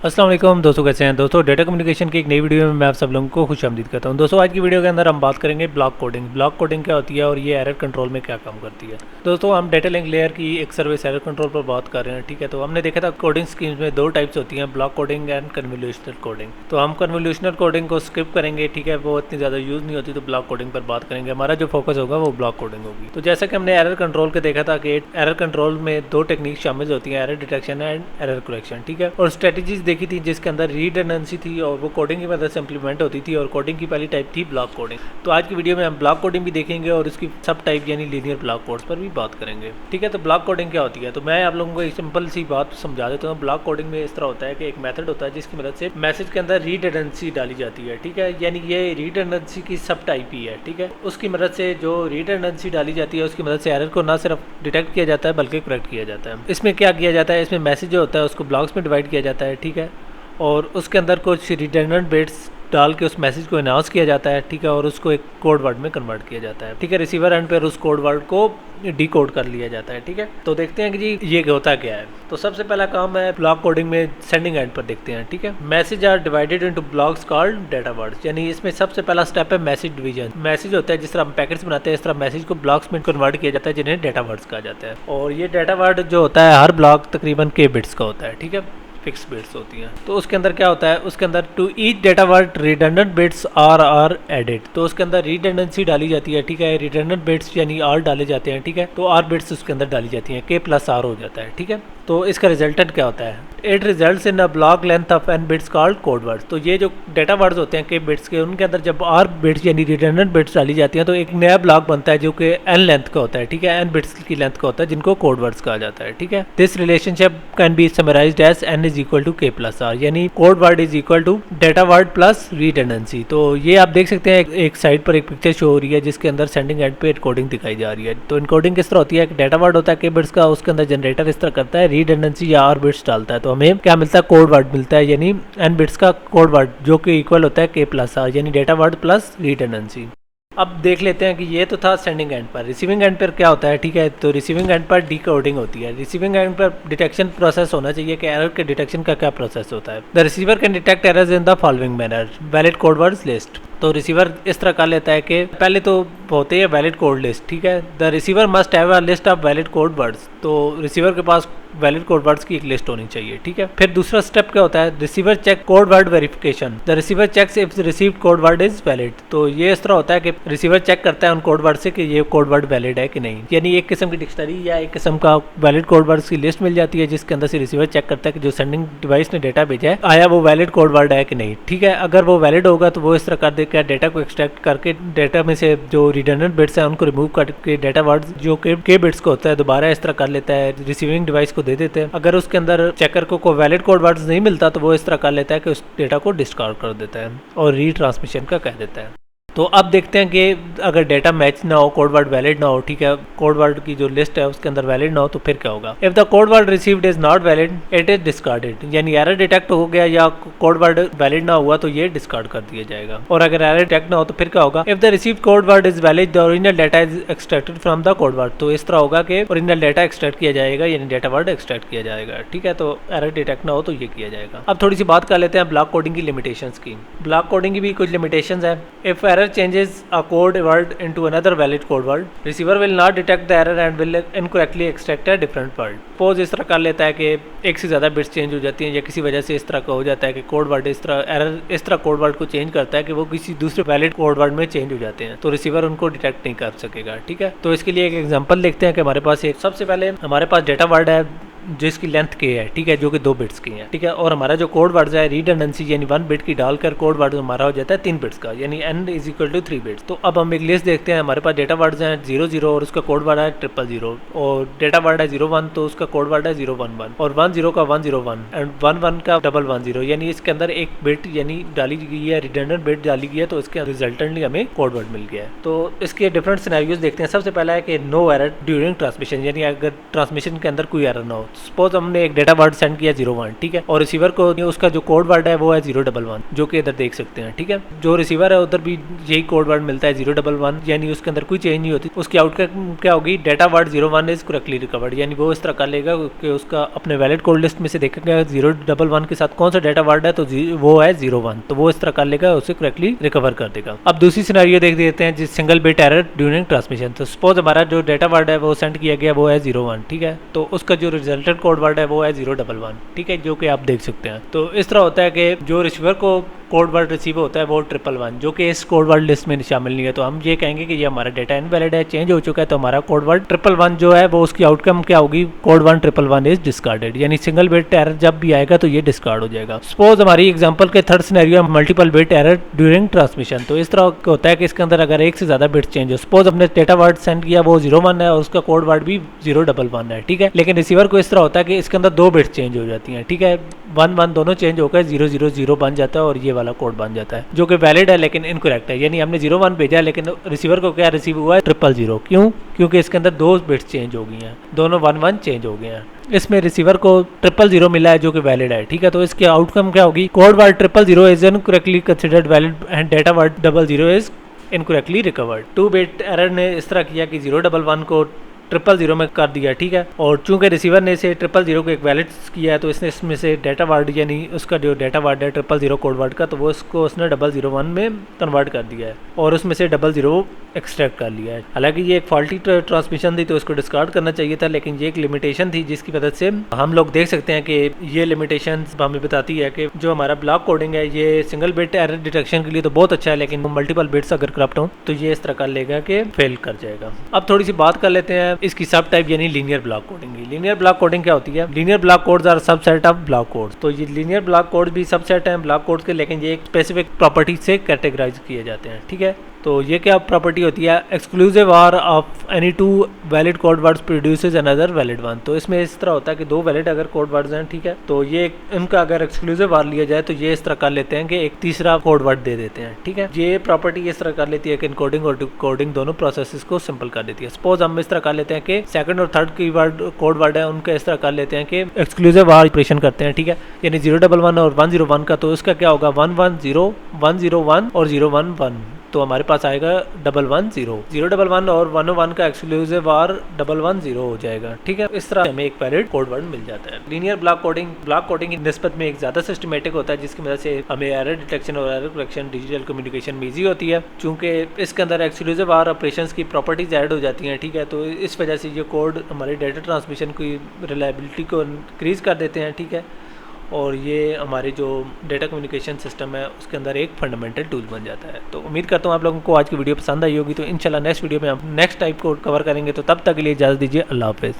अस्सलाम वालेकुम दोस्तों, कैसे हैं दोस्तों। डेटा कम्युनिकेशन की एक नई वीडियो में मैं आप सब लोगों को खुशामदीद करता हूं। दोस्तों आज की वीडियो के अंदर हम बात करेंगे ब्लॉक कोडिंग। ब्लॉक कोडिंग क्या होती है और ये एरर कंट्रोल में क्या काम करती है। दोस्तों हम डेटा लिंक लेयर की एक सर्विस एरर कंट्रोल पर बात कर रहे हैं, ठीक है। तो हमने देखा था कोडिंग स्कीम्स में दो टाइप्स होती हैं, block coding and convolutional coding. तो हम कन्वोल्यूशनल कोडिंग को स्किप करेंगे, ठीक है, वो इतनी ज़्यादा यूज़ नहीं होती, तो ब्लॉक कोडिंग पर बात करेंगे। हमारा जो फोकस होगा वो ब्लॉक कोडिंग होगी। तो जैसा कि हमने एरर कंट्रोल के देखा था कि एरर कंट्रोल में दो टेक्निक शामिल होती हैं, error detection and error correction, ठीक है। और स्ट्रेटजीज देखी थी जिसके अंदर रिडंडेंसी थी और वो कोडिंग की मदद से इंप्लीमेंट होती थी, और कोडिंग की पहली टाइप थी ब्लॉक कोडिंग। तो आज की वीडियो में हम ब्लॉक कोडिंग भी देखेंगे और उसकी सब टाइप यानी लीनियर ब्लॉक कोड्स पर भी बात करेंगे, ठीक है। तो ब्लॉक कोडिंग क्या होती है, तो मैं आप लोगों को एक सिंपल सी बात समझा देता हूँ। ब्लॉक कोडिंग में इस तरह होता है कि एक मेथड होता है जिसकी मदद से मैसेज के अंदर रिडंडेंसी डाली जाती है, ठीक है। यानी ये रिडंडेंसी की सब टाइप ही है, ठीक है। उसकी मदद से जो रिडंडेंसी डाली जाती है उसकी मदद से एरर को ना सिर्फ डिटेक्ट किया जाता है बल्कि करेक्ट किया जाता है। इसमें क्या किया जाता है, इसमें मैसेज जो होता है उसको ब्लॉक्स में डिवाइड किया जाता है, ठीक है। और उसके अंदर कुछ रिडंडेंट बिट्स डाल के उस मैसेज को अनाउंस किया जाता है, ठीक है। और उसको एक कोड वर्ड में कन्वर्ट किया जाता है, ठीक है। रिसीवर एंड पर उस कोड वर्ड को डिकोड कर लिया जाता है, ठीक है। तो देखते हैं कि जी ये होता क्या है। तो सबसे पहला काम है ब्लॉक कोडिंग में सेंडिंग एंड पर देखते हैं, ठीक है। Message are divided into blocks called data words, यानी इसमें सबसे पहला स्टेप है मैसेज डिवीजन। मैसेज होता है जिस तरह हम पैकेट्स बनाते हैं इस तरह मैसेज को ब्लॉक्स में कन्वर्ट किया जाता है जिन्हें डेटा वर्ड्स कहा जाता है। और ये डेटा वर्ड जो होता है हर ब्लॉक तकरीबन k बिट्स का होता है, ठीक है, फिक्स बिट्स होती हैं। तो उसके अंदर क्या होता है, उसके अंदर to each data word redundant bits are added, तो उसके अंदर रिडंडेंसी डाली जाती है, ठीक है। रिडंडेंट बिट्स यानी आर डाले जाते हैं, ठीक है। तो आर बिट्स उसके अंदर डाली जाती हैं, k+r हो जाता है, ठीक है। तो इसका रिजल्टेंट क्या होता है, it results in a block length of n bits called code words. तो ये जो डेटा वर्ड्स होते हैं k बिट्स के, उनके अंदर जब r बिट्स यानी रिडंडेंट बिट्स डाली जाती हैं तो एक नया ब्लॉक बनता है जो कि n लेंथ का होता है, ठीक है। n बिट्स की लेंथ का होता है जिनको कोड वर्ड्स कहा जाता है, ठीक है। This relationship can be summarised as n is equal to k+r, यानी code word is equal to data word plus redundancy. तो ये आप देख सकते हैं एक साइड पर एक पिक्चर शो हो रही है जिसके अंदर सेंडिंग एंड पे कोडिंग दिखाई जा रही है। तो इनकोडिंग किस तरह होती है, डेटा वर्ड होता है k बिट्स का, उसके अंदर जनरेटर इस तरह करता है रिडंडेंसी या r बिट्स डालता है, तो हमें क्या मिलता है, कोड वर्ड मिलता है, यानी n बिट्स का कोड वर्ड जो कि इक्वल होता है k+r, यानी डेटा वर्ड प्लस रिडंडेंसी। अब देख लेते हैं कि ये तो था सेंडिंग एंड पर। रिसीविंग एंड पर क्या होता है, ठीक है। तो रिसीविंग एंड पर डिकोडिंग होती है। रिसीविंग एंड पर डिटेक्शन प्रोसेस होना चाहिए कि एरर के डिटेक्शन का क्या प्रोसेस होता है। The receiver can detect errors in the following manner, valid code words list. तो रिसीवर इस तरह कर लेता है कि पहले तो होते हैं वैलिड कोड लिस्ट, ठीक है। The receiver must have a list of valid code words, तो रिसीवर के पास वैलिड कोड वर्ड्स की एक लिस्ट होनी चाहिए, ठीक है। फिर दूसरा स्टेप क्या होता है, receiver check code word verification. The receiver checks if received code word is valid. तो ये इस तरह होता है कि रिसीवर चेक करता है उन कोड वर्ड से कि ये कोड वर्ड वैलिड है कि नहीं, यानी एक किस्म की डिक्शनरी या एक किस्म का वैलिड कोड वर्ड्स की लिस्ट मिल जाती है जिसके अंदर से रिसीवर चेक करता है कि जो सेंडिंग डिवाइस ने डेटा भेजा है आया वो वैलिड कोड वर्ड है कि नहीं, ठीक है। अगर वो वैलिड होगा तो वो इस तरह कर देगा, डेटा को एक्सट्रैक्ट करके डेटा में से जो रिडंडेंट बिट्स हैं उनको रिमूव करके डेटा वर्ड्स जो के बिट्स को होता है दोबारा इस तरह कर लेता है, रिसीविंग डिवाइस को दे देते हैं। अगर उसके अंदर चेकर को वैलिड कोड वर्ड्स नहीं मिलता तो वो इस तरह कर लेता है कि उस डेटा को डिस्कार्ड कर देता है और रीट्रांसमिशन का कह देता है। तो अब देखते हैं कि अगर डेटा मैच ना हो, कोड वर्ड वैलिड ना हो, ठीक है, कोड वर्ड की जो लिस्ट है उसके अंदर वैलिड ना हो, तो फिर क्या होगा। If the code word received is not valid it is discarded, यानी एरर डिटेक्ट हो गया या कोड वर्ड वैलिड ना हुआ तो ये डिस्कार्ड कर दिया जाएगा। और अगर एरर डिटेक्ट ना हो तो फिर क्या होगा, if the received code word is valid the original data is extracted from the code word. तो इस तरह होगा कि ओरिजिनल डेटा एक्सट्रैक्ट किया जाएगा, यानी डेटा वर्ड एक्सट्रैक्ट किया जाएगा, ठीक है। तो एरर डिटेक्ट ना हो तो ये किया जाएगा। अब थोड़ी सी बात कर लेते हैं ब्लॉक कोडिंग की लिमिटेशंस की। ब्लॉक कोडिंग की भी कुछ लिमिटेशंस है। If error changes a code word into another valid code word, receiver will not detect the error and will incorrectly extract a different word। Pose इस तरह कर लेता है कि एक से ज़्यादा बिट्स चेंज हो जाती हैं या किसी वजह से इस तरह का हो जाता है कि कोड वर्ड इस तरह एरर इस तरह कोड वर्ड को चेंज करता है कि वो किसी दूसरे वैलिड कोड वर्ड में चेंज हो जाते हैं, तो रिसीवर उनको डिटेक्ट नहीं कर सकेगा, ठीक है। तो इसके लिए एक एग्जांपल देखते हैं कि हमारे पास एक सबसे पहले हमारे पास डेटा वर्ड है जिसकी लेंथ k है, ठीक है, जो कि 2 बिट्स की है, ठीक है। और हमारा जो कोड वर्ड्स है रिडंडेंसी यानी 1 बिट की डालकर कोड वर्ड हमारा हो जाता है 3 बिट्स का, यानी n is equal to 3 bits. तो अब हम एक लिस्ट देखते हैं। हमारे पास डेटा वर्ड्स हैं 00 और उसका कोड वर्ड है 000, और डेटा वर्ड है 01 तो उसका कोड वर्ड है 011, और 10 का 101 एंड 11 का 111, यानी इसके अंदर एक बिट यानी डाली गई है, रिडंडेंट बिट डाली गई है, तो इसके रिजल्टेंटली हमें कोड वर्ड मिल गया है। तो इसके डिफरेंट सिनेरियोज देखते हैं। सबसे पहला है कि नो एरर ड्यूरिंग ट्रांसमिशन, यानी अगर ट्रांसमिशन के अंदर कोई एरर ना हो, सपोज हमने एक डेटा वर्ड सेंड किया 01, ठीक है, और रिसीवर को उसका जो कोड वर्ड है वो है 011, जो कि इधर देख सकते हैं, ठीक है। जो रिसीवर है उधर भी यही कोड वर्ड मिलता है 011, यानी उसके अंदर कोई चेंज नहीं होती। उसकी आउटकम क्या होगी, data word 01 is correctly recovered, यानी वो इस तरह कर लेगा कि उसका अपने वैलिड कोड लिस्ट में से देखेगा 011 के साथ कौन सा डेटा वर्ड है, तो वो है 01, तो वो इस तरह कर लेगा, उसे करेक्टली रिकवर कर देगा। अब दूसरी सिनेरियो देख देते हैं, जिस single bit error during transmission. तो सपोज हमारा जो डेटा वर्ड है वो सेंड किया गया वो है 01, ठीक है, तो उसका जो रिजल्टेड कोड वर्ड है वो है 011, ठीक है, जो कि आप देख सकते हैं। तो इस तरह होता है कि जो रिसीवर को कोड वर्ड रिसीव होता है वो 111, जो कि इस कोड वर्ड लिस्ट में शामिल नहीं है। तो हम ये कहेंगे कि ये हमारा डेटा इनवैलिड है, चेंज हो चुका है, तो हमारा कोड वर्ड 111 जो है वो उसकी आउटकम क्या होगी, कोड 111 इज डिस्कार्डेड, यानी सिंगल बिट एरर जब भी आएगा तो ये डिस्कार्ड हो जाएगा। सपोज हमारी एग्जांपल के third scenario multiple bit error during transmission. तो इस तरह होता है कि इसके अंदर अगर एक से ज्यादा बिट चेंज हो, सपोज हमने डेटा वर्ड सेंड किया वो 01 है और उसका कोड वर्ड भी 011 है, ठीक है, लेकिन रिसीवर को इस तरह होता है कि इसके अंदर 2 बिट चेंज हो जाती हैं, ठीक है, 1 दोनों चेंज होकर 000 बन जाता है और ये वाला कोड बन जाता है, जो कि वैलिड है लेकिन इनकरेक्ट है, यानी हमने 01 भेजा लेकिन रिसीवर को क्या रिसीव हुआ है 000। क्यों? क्योंकि इसके अंदर 2 बिट्स चेंज हो गई हैं, दोनों 11 चेंज हो गए हैं। इसमें रिसीवर को 000 मिला है जो कि वैलिड है, ठीक है, तो इसकी आउटकम क्या होगी, code word 000 is incorrectly considered valid and data word 00 is incorrectly recovered. 2 bit error ने इस तरह किया कि 011 को 000 में कर दिया, ठीक है, और चूंकि रिसीवर ने इसे 000 को एक वैलिड किया है तो इसने इसमें से डेटा वर्ड यानी उसका जो डेटा वर्ड है 000 कोड वर्ड का, तो वो उसको उसने 001 में कन्वर्ट कर दिया है और उसमें से 00 एक्सट्रैक्ट कर लिया है। हालांकि ये एक फॉल्टी ट्रांसमिशन थी तो इसको डिस्कार्ड करना चाहिए था, लेकिन ये एक लिमिटेशन थी जिसकी वजह से हम लोग देख सकते हैं कि ये लिमिटेशन हमें बताती है कि जो हमारा ब्लॉक कोडिंग है ये सिंगल बिट एरर डिटेक्शन के लिए तो बहुत अच्छा है, लेकिन मल्टीपल बिट्स अगर करप्ट हो तो ये इस तरह कर लेगा कि फेल कर जाएगा। अब थोड़ी सी बात कर लेते हैं इसकी सब टाइप यानी लीनियर ब्लॉक कोडिंग की। लीनियर ब्लॉक कोडिंग क्या होती है, linear block codes are subset of block codes. तो ये लीनियर ब्लॉक कोड भी सबसेट हैं ब्लॉक कोड्स के, लेकिन ये एक स्पेसिफिक प्रॉपर्टी से कैटेगराइज किए जाते हैं, ठीक है। तो ये क्या प्रॉपर्टी होती है, exclusive OR of any 2 valid code words produces another valid one. तो इसमें इस तरह होता है कि 2 वैलिड अगर कोड वर्ड्स हैं, ठीक है, तो ये इनका अगर एक्सक्लूसिव आर लिया जाए तो ये इस तरह कर लेते हैं कि एक तीसरा कोड वर्ड दे देते हैं, ठीक है। ये प्रॉपर्टी इस तरह कर लेती है कि इनकोडिंग और डिकोडिंग दोनों प्रोसेसेस को सिंपल कर देती है। सपोज हम इस तरह कर लेते हैं कि सेकंड और थर्ड की वर्ड कोड वर्ड है उनका इस तरह कर लेते हैं कि एक्सक्लूसिव आर ऑपरेशन करते हैं, ठीक है, यानी 011 और 101 का, तो इसका क्या होगा 110 101 और 011, तो हमारे पास आएगा 110 011 और 101 का एक्सक्लूसिव आर 110 हो जाएगा, ठीक है। इस तरह हमें एक वैलिड कोड वर्ड मिल जाता है। लीनियर ब्लॉक कोडिंग की निस्बत में एक ज्यादा सिस्टमेटिक होता है, जिसकी वजह से हमें एरर डिटेक्शन और एरर करेक्शन डिजिटल कम्युनिकेशन में ईजी होती है, चूंकि इसके अंदर एक्सक्लूसिव आर ऑपरेशंस की प्रॉपर्टीज ऐड हो जाती हैं, ठीक है। तो इस वजह से ये कोड हमारे डेटा ट्रांसमिशन की रिलायबिलिटी को इंक्रीज कर देते हैं, ठीक है, और ये हमारे जो डेटा कम्युनिकेशन सिस्टम है उसके अंदर एक फंडामेंटल टूल बन जाता है। तो उम्मीद करता हूँ आप लोगों को आज की वीडियो पसंद आई होगी। तो इंशाल्लाह नेक्स्ट वीडियो में हम नेक्स्ट टाइप को कवर करेंगे। तो तब तक के लिए इजाज़त दीजिए, अल्लाह हाफ़िज़।